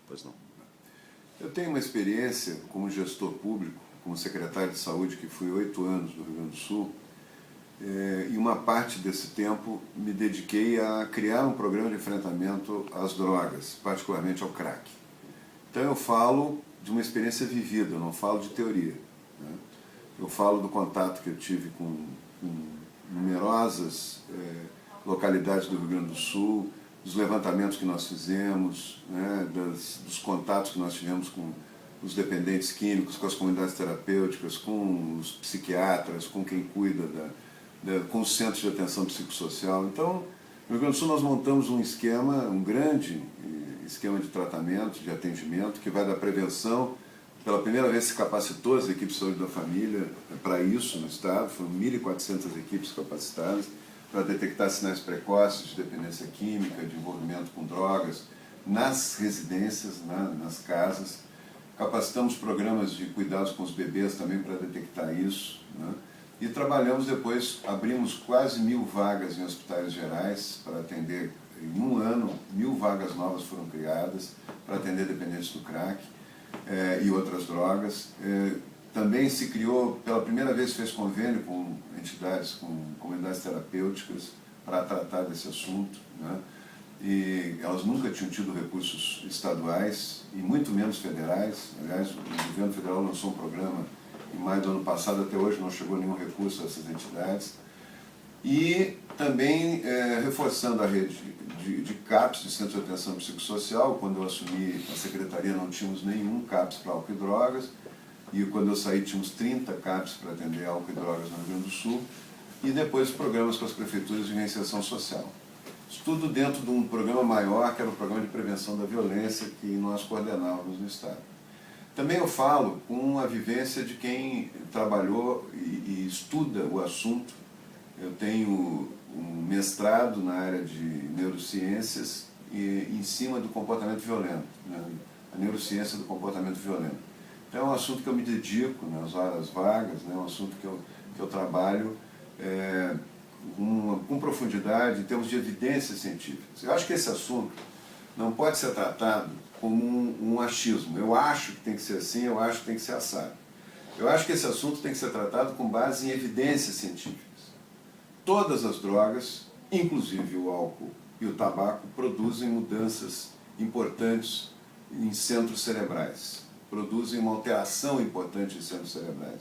Pois não. Eu tenho uma experiência como gestor público, como secretário de saúde, que fui 8 anos no Rio Grande do Sul, e uma parte desse tempo me dediquei a criar um programa de enfrentamento às drogas, particularmente ao crack. Então eu falo de uma experiência vivida, eu não falo de teoria, né? Eu falo do contato que eu tive com numerosas localidades do Rio Grande do Sul, dos levantamentos que nós fizemos, né, dos contatos que nós tivemos com os dependentes químicos, com as comunidades terapêuticas, com os psiquiatras, com quem cuida com os centros de atenção psicossocial. Então, no Rio Grande do Sul nós montamos um esquema, um grande esquema de tratamento, de atendimento, que vai da prevenção. Pela primeira vez se capacitou as equipes de saúde da família para isso no estado, foram 1.400 equipes capacitadas para detectar sinais precoces de dependência química, de envolvimento com drogas, nas residências, nas casas. Capacitamos programas de cuidados com os bebês também para detectar isso, né? E trabalhamos depois, abrimos quase 1.000 vagas em hospitais gerais para atender, em um ano, 1.000 vagas novas foram criadas para atender dependentes do crack e outras drogas. Também se criou, pela primeira vez fez convênio com entidades, com comunidades terapêuticas para tratar desse assunto, né? E elas nunca tinham tido recursos estaduais e muito menos federais. Aliás, o governo federal lançou um programa em maio do ano passado, até hoje não chegou nenhum recurso a essas entidades. E também reforçando a rede de CAPs, de Centro de Atenção Psicossocial. Quando eu assumi a secretaria não tínhamos nenhum CAPs para álcool e drogas, e quando eu saí tínhamos 30 CAPs para atender álcool e drogas no Rio Grande do Sul, e depois programas com as prefeituras de reinserção social. Isso tudo dentro de um programa maior, que era o Programa de Prevenção da Violência, que nós coordenávamos no Estado. Também eu falo com a vivência de quem trabalhou e estuda o assunto. Eu tenho um mestrado na área de neurociências em cima do comportamento violento, né? A neurociência do comportamento violento. Então é um assunto que eu me dedico nas horas vagas, né? É um assunto que eu trabalho com profundidade em termos de evidências científicas. Eu acho que esse assunto não pode ser tratado como um achismo. Eu acho que tem que ser assim, eu acho que tem que ser assado. Eu acho que esse assunto tem que ser tratado com base em evidências científicas. Todas as drogas, inclusive o álcool e o tabaco, produzem mudanças importantes em centros cerebrais. Produzem uma alteração importante em centros cerebrais.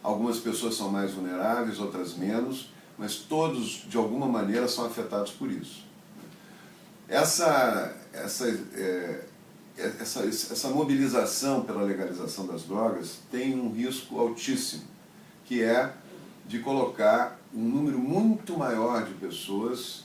Algumas pessoas são mais vulneráveis, outras menos, mas todos, de alguma maneira, são afetados por isso. Essa mobilização pela legalização das drogas tem um risco altíssimo, que é de colocar um número muito maior de pessoas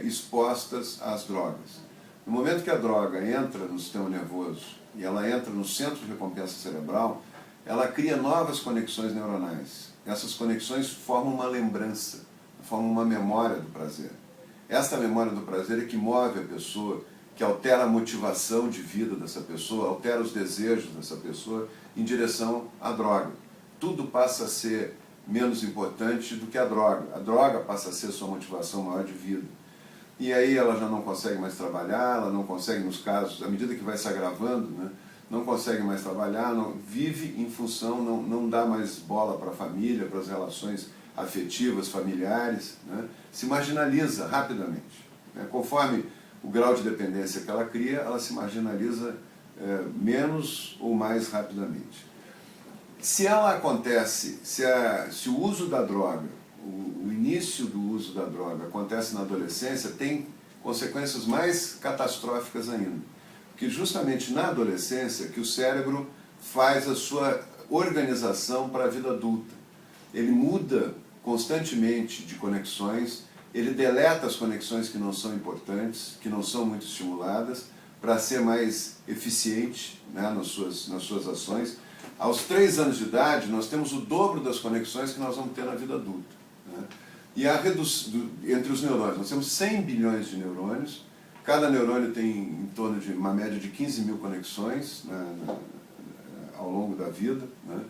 expostas às drogas. No momento que a droga entra no sistema nervoso e ela entra no centro de recompensa cerebral, ela cria novas conexões neuronais. Essas conexões formam uma lembrança, formam uma memória do prazer. Esta memória do prazer é que move a pessoa, que altera a motivação de vida dessa pessoa, altera os desejos dessa pessoa em direção à droga. Tudo passa a ser menos importante do que a droga passa a ser sua motivação maior de vida. E aí ela já não consegue mais trabalhar, ela não consegue, nos casos, à medida que vai se agravando, né, não consegue mais trabalhar, vive em função, não dá mais bola para a família, para as relações afetivas, familiares, né, se marginaliza rapidamente, né, conforme o grau de dependência que ela cria, ela se marginaliza menos ou mais rapidamente. Se ela acontece, se o uso da droga, o início do uso da droga acontece na adolescência, tem consequências mais catastróficas ainda. Porque justamente na adolescência que o cérebro faz a sua organização para a vida adulta. Ele muda constantemente de conexões, ele deleta as conexões que não são importantes, que não são muito estimuladas, para ser mais eficiente, né, nas suas ações. Aos 3 anos de idade, nós temos o dobro das conexões que nós vamos ter na vida adulta, né? E entre os neurônios, nós temos 100 bilhões de neurônios, cada neurônio tem em torno de uma média de 15.000 conexões, né, ao longo da vida, né?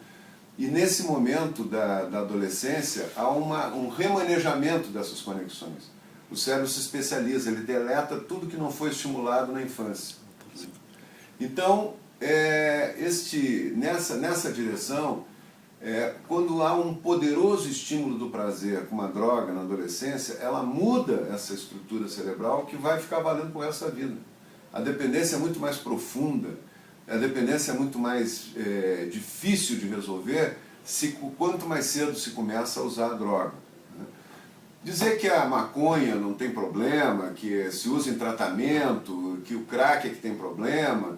E nesse momento da adolescência, há um remanejamento dessas conexões. O cérebro se especializa, ele deleta tudo que não foi estimulado na infância. Então, nessa direção, quando há um poderoso estímulo do prazer com uma droga na adolescência, ela muda essa estrutura cerebral que vai ficar valendo por essa vida. A dependência é muito mais profunda, a dependência é muito mais difícil de resolver quanto mais cedo se começa a usar a droga. Dizer que a maconha não tem problema, que se usa em tratamento, que o crack é que tem problema...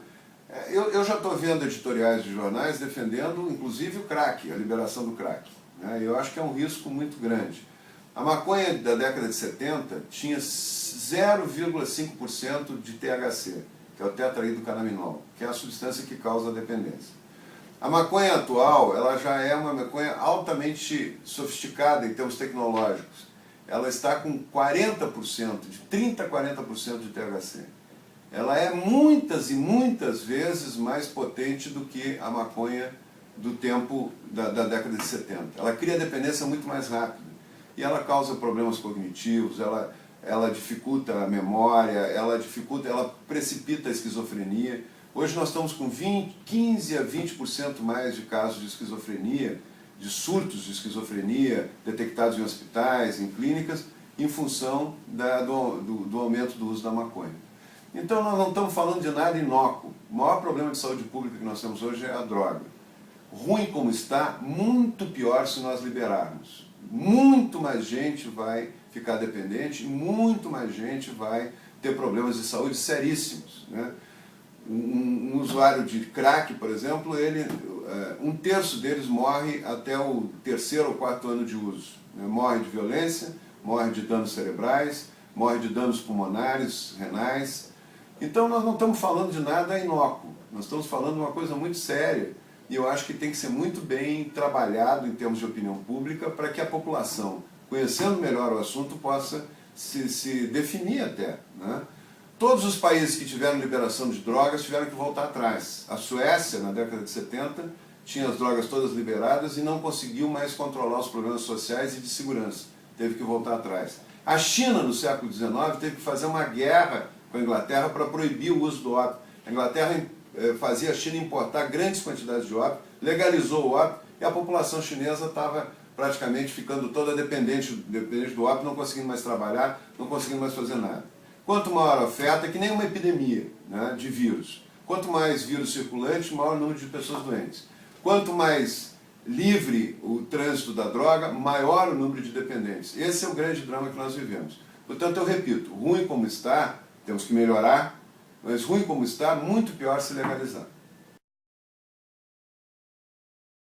Eu já estou vendo editoriais de jornais defendendo, inclusive, o crack, a liberação do crack. Eu acho que é um risco muito grande. A maconha da década de 70 tinha 0,5% de THC, que é o tetraidrocannabinol, que é a substância que causa a dependência. A maconha atual, ela já é uma maconha altamente sofisticada em termos tecnológicos. Ela está com 40%, de 30% a 40% de THC. Ela é muitas e muitas vezes mais potente do que a maconha do tempo da década de 70. Ela cria dependência muito mais rápido. E ela causa problemas cognitivos, ela dificulta a memória, ela precipita a esquizofrenia. Hoje nós estamos com 15 a 20% mais de casos de esquizofrenia, de surtos de esquizofrenia detectados em hospitais, em clínicas, em função do aumento do uso da maconha. Então nós não estamos falando de nada inócuo. O maior problema de saúde pública que nós temos hoje é a droga. Ruim como está, muito pior se nós liberarmos. Muito mais gente vai ficar dependente, muito mais gente vai ter problemas de saúde seríssimos. Um usuário de crack, por exemplo, um terço deles morre até o 3º ou 4º ano de uso. Morre de violência, morre de danos cerebrais, morre de danos pulmonares, renais. Então nós não estamos falando de nada inócuo, nós estamos falando de uma coisa muito séria e eu acho que tem que ser muito bem trabalhado em termos de opinião pública para que a população, conhecendo melhor o assunto, possa se definir até. Todos os países que tiveram liberação de drogas tiveram que voltar atrás. A Suécia, na década de 70, tinha as drogas todas liberadas e não conseguiu mais controlar os problemas sociais e de segurança. Teve que voltar atrás. A China, no século XIX, teve que fazer uma guerra com a Inglaterra para proibir o uso do ópio. A Inglaterra fazia a China importar grandes quantidades de ópio, legalizou o ópio e a população chinesa estava praticamente ficando toda dependente do ópio, não conseguindo mais trabalhar, não conseguindo mais fazer nada. Quanto maior a oferta, é que nem uma epidemia de vírus. Quanto mais vírus circulante, maior o número de pessoas doentes. Quanto mais livre o trânsito da droga, maior o número de dependentes. Esse é o grande drama que nós vivemos. Portanto, eu repito, ruim como está, temos que melhorar, mas ruim como está, muito pior se legalizar.